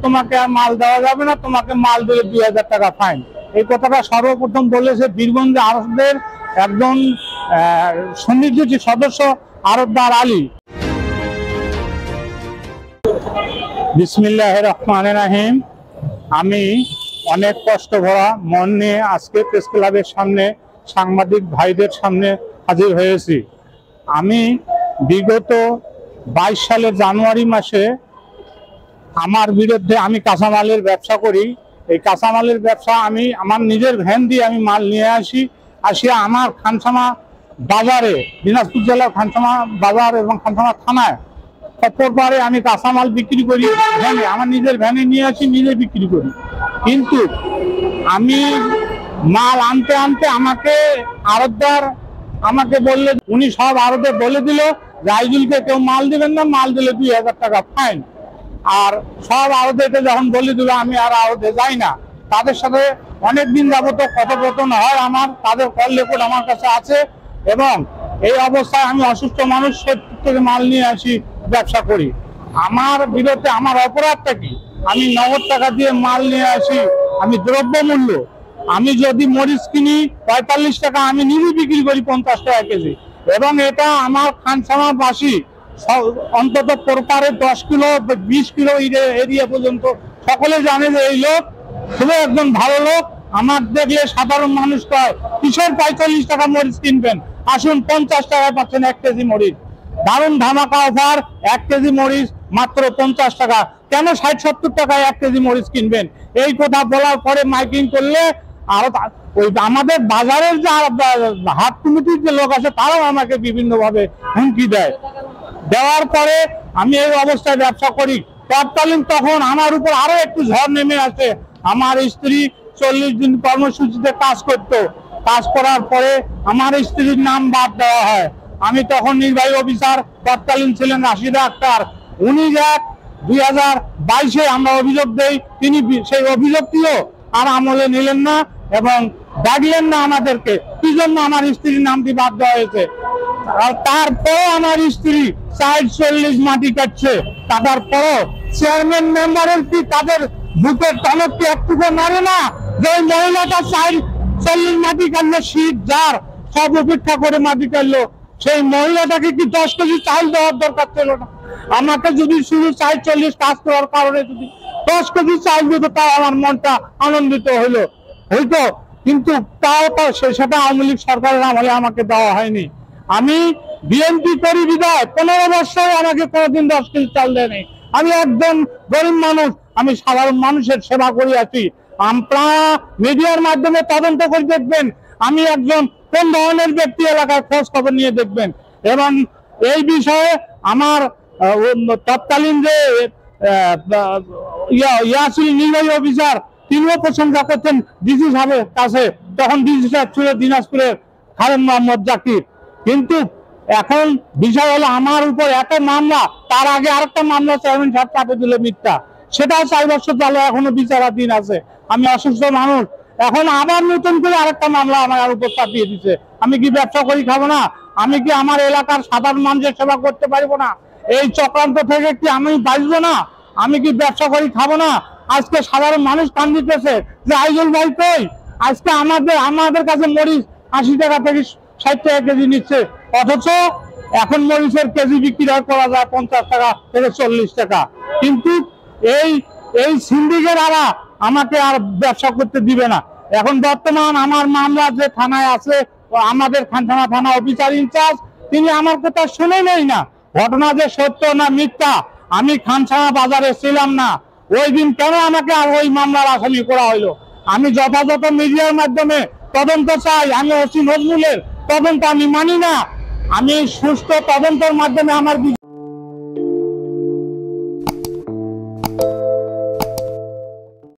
তোমাকে আর মাল দেওয়া যাবে না, তোমাকে মাল দিলে 2000 টাকা ফাইন। এই কথাটা সর্বপ্রথম বলেছে বীরগঞ্জ আড়তদারের একজন সমিতির সদস্য আড়তদার আলী। বিসমিল্লাহির রহমানির রহিম। আমি অনেক কষ্ট ভরা মন নিয়ে আজকে প্রেস ক্লাবের সামনে সাংবাদিক ভাইদের সামনে হাজির হয়েছি। আমি বিগত 22 সালের জানুয়ারি মাসে আমার বিরুদ্ধে, আমি কাঁচামালের ব্যবসা করি, এই কাঁচামালের ব্যবসা আমি আমার নিজের ভ্যান দিয়ে আমি মাল নিয়ে আসিয়া আমার খানসামা বাজারে, দিনাজপুর জেলার খানসামা বাজার এবং খানসামা থানায় অপরবারে আমি কাঁচামাল বিক্রি করি ভ্যানে, আমার নিজের ভ্যানে নিয়ে আসি, নিজে বিক্রি করি। কিন্তু আমি মাল আনতে আনতে আমাকে আড়তদার আমাকে বললে, উনি সব আড়তে বলে দিল রাইজুলকে কেউ মাল দিবেন না, মাল দিলে 2000 টাকা ফাইন। আর সব আড়তে যখন বলে দিল আমি আর আড়তে যাই না। তাদের সাথে অনেকদিন যাবত কথোপকথন হয় আমার, তাদের কল রেকর্ড আমার কাছে আছে। এবং এই অবস্থায় আমি অসুস্থ মানুষ, সত্যি থেকে মাল নিয়ে আসি, ব্যবসা করি। আমার বিরুদ্ধে আমার অপরাধটা কি? আমি নগদ টাকা দিয়ে মাল নিয়ে আসি, আমি দ্রব্যমূল্য, আমি যদি মরিচ কিনি 45 টাকা, আমি নিজে বিক্রি করি 50 টাকা কেজি। এবং এটা আমার খানসামাবাসী অন্তত প্রকারে 10 কিলো 20 কিলো এরিয়া পর্যন্ত সকলে জানে যে এই লোক খুবই একজন ভালো লোক। আমার দেখলে সাধারণ মানুষ কয় কিসের 45 টাকা মরিচ কিনবেন, আসুন 50 টাকায় পাচ্ছেন 1 কেজি মরিচ। দারুণ ধামাকা অফার, 1 কেজি মরিচ মাত্র 50 টাকা। কেন 60-70 টাকায় 1 কেজি মরিচ কিনবেন? এই কথা বলার পরে মাইকিং করলে আর ওই আমাদের বাজারের যে হাট কমিটির যে লোক আছে তারাও আমাকে বিভিন্ন ভাবে হুমকি দেওয়ার পরে আমি এই অবস্থায় ব্যবসা করি। তৎকালীন তখন আমার উপর আরো একটু ঝড় নেমে আসে। আমার স্ত্রী 40 দিন কর্মসূচিতে কাজ করতো, কাজ করার পরে আমার স্ত্রীর নাম বাদ দেওয়া হয়। আমি তখন নির্বাহী অফিসার তৎকালীন ছিলেন রাশিদা আক্তার। উনি 2022-এ আমরা অভিযোগ দেই, তিনি সেই অভিযোগটিও আর আমলে নিলেন না এবং ডাকলেন না আমাদেরকে। কি জন্য আমার স্ত্রীর নামটি বাদ দেওয়া হয়েছে? আর তারপরও আমার স্ত্রী 40 মাটি কাটছে, কাটার পরও চেয়ারম্যান মেম্বারের কি তাদের বুকের টনক কি একটুকু নাড়ে না যে ওই মহিলাটা 40 মাটি কাটলো, শীত যার সব উপেক্ষা করে মাটি কাটলো, সেই মহিলাটাকে কি 10 কেজি চাল দেওয়ার দরকার ছিল না? আমাকে যদি শুধু 40 কাজ করার কারণে যদি 10 কেজি চাল দিত তাও আমার মনটা আনন্দিত হইতো। কিন্তু তাও সেটা আওয়ামী লীগ সরকারের আমলে আমাকে দেওয়া হয়নি। আমি বিএনপি করি বিদায় 15 বছর আমাকে কোনোদিন 10 কেজি চাল দেয়নি। আমি একজন গরিব মানুষ, আমি সাধারণ মানুষের সেবা করে আছি। আপনারা মিডিয়ার মাধ্যমে তদন্ত করে দেখবেন আমি একজন কোন ধরনের ব্যক্তি, এলাকায় খোঁজ খবর নিয়ে দেখবেন। এবং এই বিষয়ে আমার তৎকালীন যে ইয়াসিল নির্বাহী অফিসার, তিনিও প্রশংসা করতেন ডিসি সাহেবের কাছে, তখন ডিসি সাহেব ছিল দিনাজপুরের খালেদ মোহাম্মদ জাকির। কিন্তু এখন বিষয় হলো আমার উপর এত মামলা, তার আগে আরেকটা মামলা চেয়ারম্যান সাহেব চাপে দিল মিথ্যা, সেটাও 4 বছর চলে, এখনো বিচারাধীন আছে। আমি অসুস্থ মানুষ, এখন আবার নতুন করে আরেকটা মামলা আমার উপর চাপিয়ে দিচ্ছে। আমি কি ব্যবসা করি খাবো না? আমি কি আমার এলাকার সাধারণ মানুষের সেবা করতে পারবো না? এই চক্রান্ত থেকে কি আমি বাঁচবো না? আমি কি ব্যবসা করি খাবো না? আজকে সাধারণ মানুষ কান দিতেছে যে আইজুল ভাই কই? আজকে আমাদের কাছে মরিচ 80 টাকা থেকে 60 টাকা কেজি নিচ্ছে, অথচ এখন মরিচের কেজি বিক্রি করা যায় 50 টাকা থেকে 40 টাকা। কিন্তু এই সিন্ডিকেটরা আমাকে আর ব্যবসা করতে দিবে না। এখন বর্তমান আমার মামলা যে থানায় আছে, আমাদের খানসামা থানা অফিসার ইনচার্জ, তিনি আমার কথা শুনে নেই না। ঘটনা যে সত্য না মিথ্যা, আমি খানসামা বাজারে ছিলাম না ওই দিন, কেন আমাকে আর ওই মামলার আসামি করা হইলো? আমি যথাযথ মিডিয়ার মাধ্যমে তদন্ত চাই। আমি ওসি নজরুলের তদন্ত আমি মানি না। আমি সুষ্ঠু তদন্তের মাধ্যমে আমার